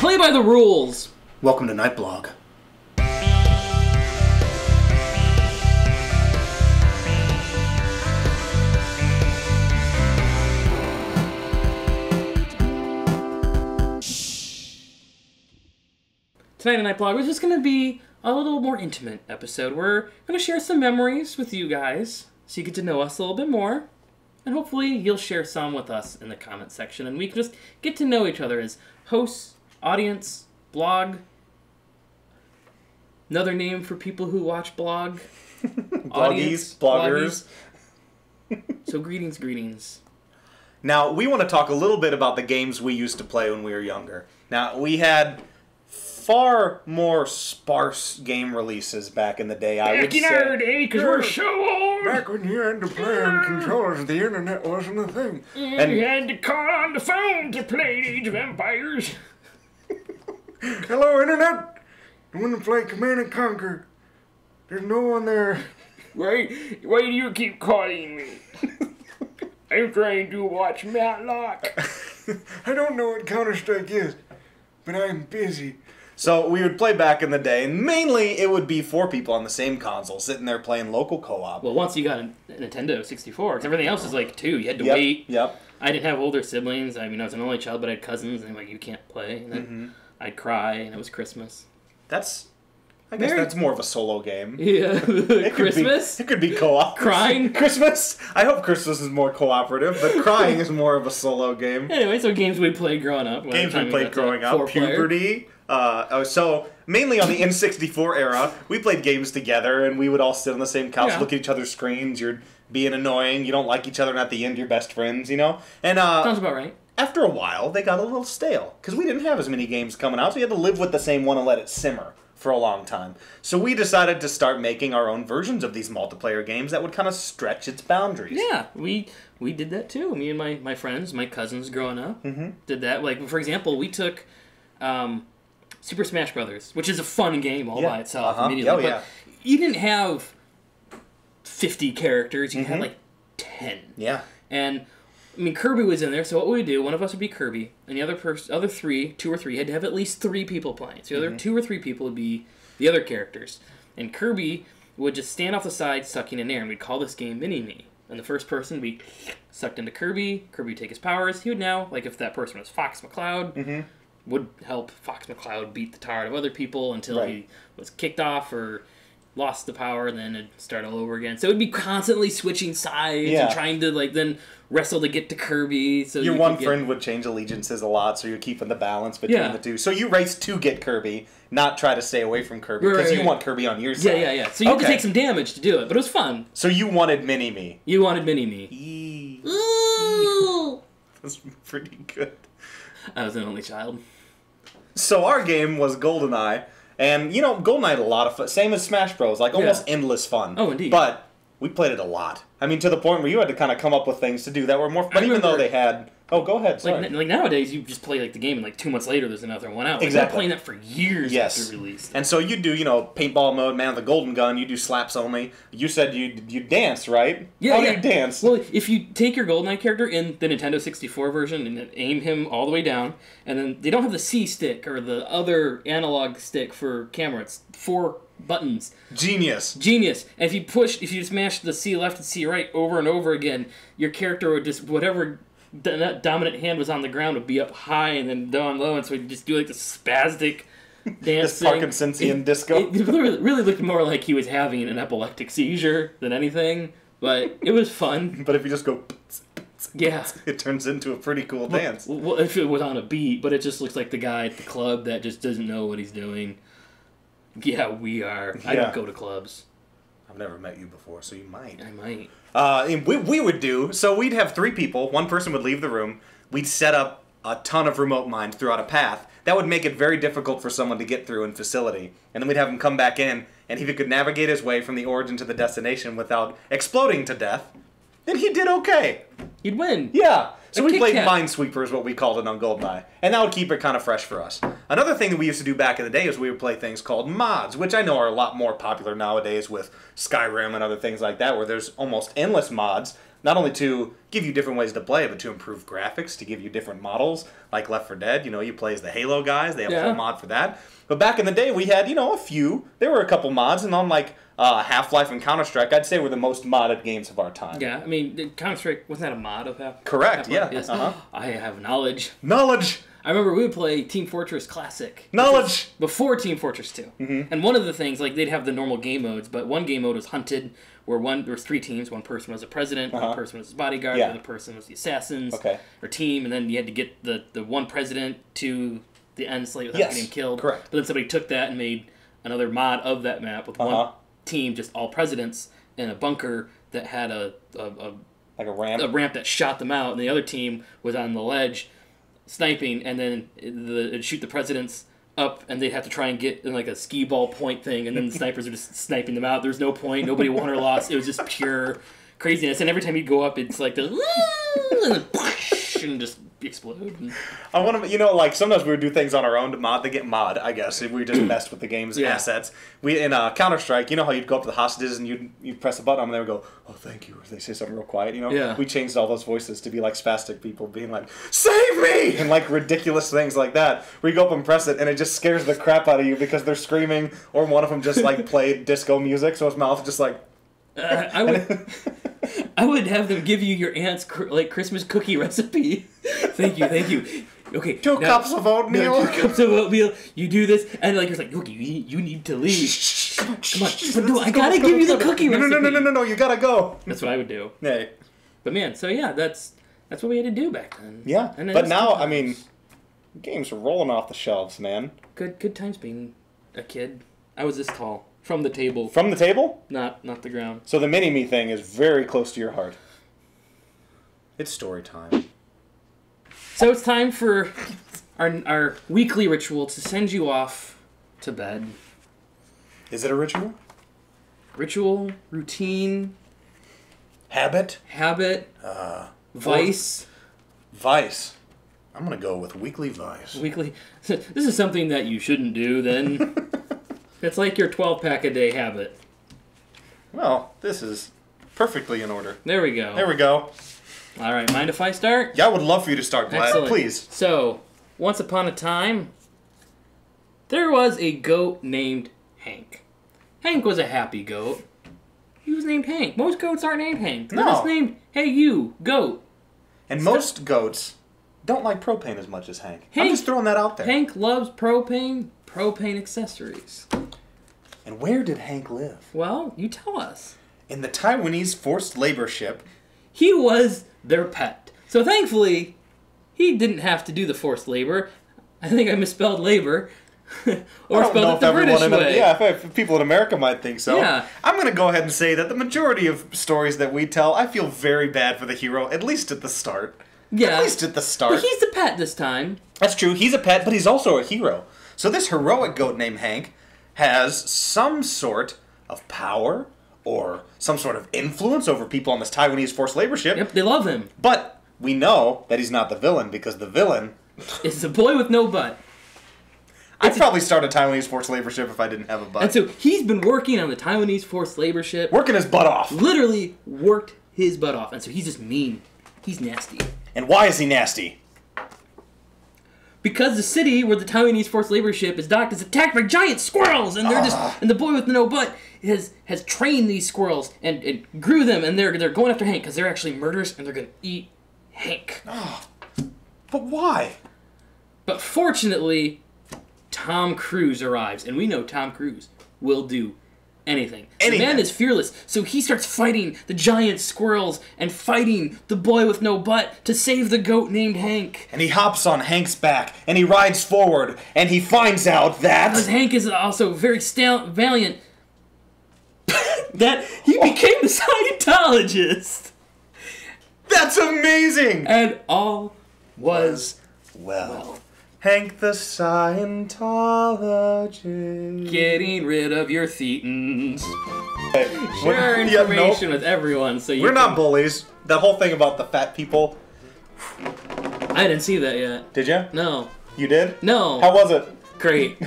Play by the rules. Welcome to Nightblog. Tonight on Nightblog is just going to be a little more intimate episode. We're going to share some memories with you guys so you get to know us a little bit more. And hopefully you'll share some with us in the comment section. And we can just get to know each other as hosts, audience, blog. Another name for people who watch blog. Bloggies, bloggers. So greetings. Now, we want to talk a little bit about the games we used to play when we were younger. Now, we had far more sparse game releases back in the day, I would say. Back in our day, because we're so old. Back when you had to play on controllers, the internet wasn't a thing. And you had to call on the phone to play Age of Empires. Hello, internet! I want to play Command & Conquer. There's no one there. Why do you keep calling me? I'm trying to watch Matlock. I don't know what Counter-Strike is, but I'm busy. So we would play back in the day, and mainly it would be 4 people on the same console, sitting there playing local co-op. Well, once you got a Nintendo 64, because everything else is like 2. You had to wait. Yep. I didn't have older siblings. I mean, I was an only child, but I had cousins, and like, you can't play. And then I'd cry, and it was Christmas. I guess that's more of a solo game. Yeah. Christmas? It could be co-op. Crying? Christmas? I hope Christmas is more cooperative, but crying is more of a solo game. Anyway, so games we played growing up. Games we played growing up. Puberty. So, mainly on the N64 era, we played games together, and we would all sit on the same couch, look at each other's screens. You're being annoying. You don't like each other, and at the end, you're best friends, you know? And sounds about right. After a while, they got a little stale, because we didn't have as many games coming out, so you had to live with the same one and let it simmer for a long time. So we decided to start making our own versions of these multiplayer games that would kind of stretch its boundaries. Yeah, we did that too. Me and my friends, my cousins growing up, did that. Like, for example, we took Super Smash Brothers, which is a fun game all by itself immediately. But you didn't have 50 characters, you had like 10. Yeah. And I mean, Kirby was in there, so what we would do, one of us would be Kirby, and the other two or three, had to have at least 3 people playing. So the other 2 or 3 people would be the other characters. And Kirby would just stand off the side sucking in air, and we'd call this game Mini-Me. And the first person would be sucked into Kirby would take his powers. He would now, like if that person was Fox McCloud, would help Fox McCloud beat the tired of other people until he was kicked off or lost the power, and then it'd start all over again. So it'd be constantly switching sides and trying to like then wrestle to get to Kirby. So your one friend would change allegiances a lot, so you're keeping the balance between the two. So you race to get Kirby, not try to stay away from Kirby, because you want Kirby on your side. Yeah. So you had to take some damage to do it, but it was fun. So you wanted Mini-Me. You wanted Mini-Me. Ooh. That's pretty good. I was an only child. So our game was GoldenEye. And, you know, GoldenEye had a lot of fun. Same as Smash Bros. Like, almost endless fun. Oh, indeed. But we played it a lot. I mean, to the point where you had to kind of come up with things to do that were more fun. But even though they had... Oh, go ahead, sorry. Like nowadays, you just play like the game, and like 2 months later, there's another one out. Exactly. I've been playing that for years after release. And so you do, you know, paintball mode, man with the golden gun, you do slaps only. You said you dance, right? Yeah, How do you dance? Well, if you take your GoldenEye character in the Nintendo 64 version and then aim him all the way down, and then they don't have the C stick or the other analog stick for camera. It's 4 buttons. Genius. And if you smash the C left and C right over and over again, your character would just, whatever that dominant hand was on the ground, would be up high and then down low, and so he'd just do like this spastic dance this Parkinsonian disco. It really looked more like he was having an epileptic seizure than anything, but it was fun. But if you just go... Yeah. It turns into a pretty cool dance. Well, if it was on a beat, but it just looks like the guy at the club that just doesn't know what he's doing. Yeah, we are. I don't go to clubs. I've never met you before, so you might. I might. We would do, so we'd have 3 people, one person would leave the room, we'd set up a ton of remote mines throughout a path. That would make it very difficult for someone to get through in facility. And then we'd have him come back in, and if he could navigate his way from the origin to the destination without exploding to death, then he did okay. You'd win. Yeah. So we played Kat. Minesweeper is what we called it on GoldenEye. And that would keep it kind of fresh for us. Another thing that we used to do back in the day is we would play things called mods, which I know are a lot more popular nowadays with Skyrim and other things like that, where there's almost endless mods. not only to give you different ways to play, but to improve graphics, to give you different models, like Left 4 Dead. You know, you play as the Halo guys. They have a full mod for that. But back in the day, we had, you know, a few. There were a couple mods, and on, like, Half-Life and Counter-Strike, I'd say were the most modded games of our time. Yeah, I mean, Counter-Strike, wasn't that a mod of Half-Life? Correct, yeah. Yes. Uh-huh. I have knowledge. Knowledge! I remember we would play Team Fortress Classic. Knowledge! Before Team Fortress 2. Mm-hmm. And one of the things, like, they'd have the normal game modes, but one game mode was Hunted, where there was 3 teams. One person was a president, one person was his bodyguard, the other person was the assassins, or team, and then you had to get the one president to the end slate without getting killed. Correct. But then somebody took that and made another mod of that map with one team, just all presidents, in a bunker that had like a ramp? A ramp that shot them out, and the other team was on the ledge sniping, and then it'd shoot the presidents up, and they'd have to try and get in like a skee ball point thing, and then the snipers are just sniping them out. There's no point. Nobody won or lost. It was just pure craziness. And every time you'd go up, it's like the and then and just explode. And I want to, you know, like sometimes we would do things on our own to mod. They get mod, I guess, if we just messed with the game's assets. We in Counter-Strike, you know how you'd go up to the hostages and you'd press a button and they would go, "Oh, thank you," or they say something real quiet, you know. Yeah. We changed all those voices to be like spastic people being like, "Save me!" and like ridiculous things like that. Where you go up and press it and it just scares the crap out of you because they're screaming, or one of them just like played disco music, so his mouth just like. I would have them give you your aunt's Christmas cookie recipe. Thank you. Okay, 2 cups of oatmeal. 2 cups of oatmeal. You do this, and like you're like, okay, you need to leave. Come on. But no, I gotta give you the cookie recipe. No, you gotta go. That's what I would do. Yeah. But man, so yeah, that's what we had to do back then. Yeah, but now, I mean, games are rolling off the shelves, man. Good times being a kid. I was this tall. From the table. From the table? Not the ground. So the mini-me thing is very close to your heart. It's story time. So it's time for our weekly ritual to send you off to bed. Is it a ritual? Ritual, routine, habit, vice. Vice. I'm gonna go with weekly vice. Weekly. This is something that you shouldn't do. Then it's like your 12-pack a day habit. Well, this is perfectly in order. There we go. All right, mind if I start? Yeah, I would love for you to start, Vlad. Excellent. Please. So, once upon a time, there was a goat named Hank. Hank was a happy goat. He was named Hank. Most goats aren't named Hank. They're just named, hey you, goat. And most goats don't like propane as much as Hank. I'm just throwing that out there. Hank loves propane accessories. And where did Hank live? Well, you tell us. In the Taiwanese forced labor ship. He was their pet. So thankfully, he didn't have to do the forced labor. I think I misspelled labor. Or spelled it the British way. If people in America might think so. Yeah. I'm going to go ahead and say that the majority of stories that we tell, I feel very bad for the hero, at least at the start. Yeah. At least at the start. But he's the pet this time. That's true. He's a pet, but he's also a hero. So this heroic goat named Hank has some sort of power or some sort of influence over people on this Taiwanese forced labor ship. Yep, they love him. But we know that he's not the villain because the villain is the boy with no butt. I'd probably start a Taiwanese forced labor ship if I didn't have a butt. And so he's been working on the Taiwanese forced labor ship. Working his butt off. Literally worked his butt off. And so he's just mean. He's nasty. And why is he nasty? Because the city where the Taiwanese forced labor ship is docked is attacked by giant squirrels, and they're and the boy with no butt has trained these squirrels and grew them, and they're going after Hank because they're actually murderers and they're gonna eat Hank. But why? But fortunately, Tom Cruise arrives, and we know Tom Cruise will do anything. The man is fearless, so he starts fighting the giant squirrels and fighting the boy with no butt to save the goat named Hank. And he hops on Hank's back, and he rides forward, and he finds out that... Because Hank is also very valiant, that he became a Scientologist. That's amazing! And all was well. Hank the Scientologist. Getting rid of your thetans. Hey, Share information with everyone so you We're not bullies. That whole thing about the fat people. I didn't see that yet. Did you? No. You did? No. How was it? Great.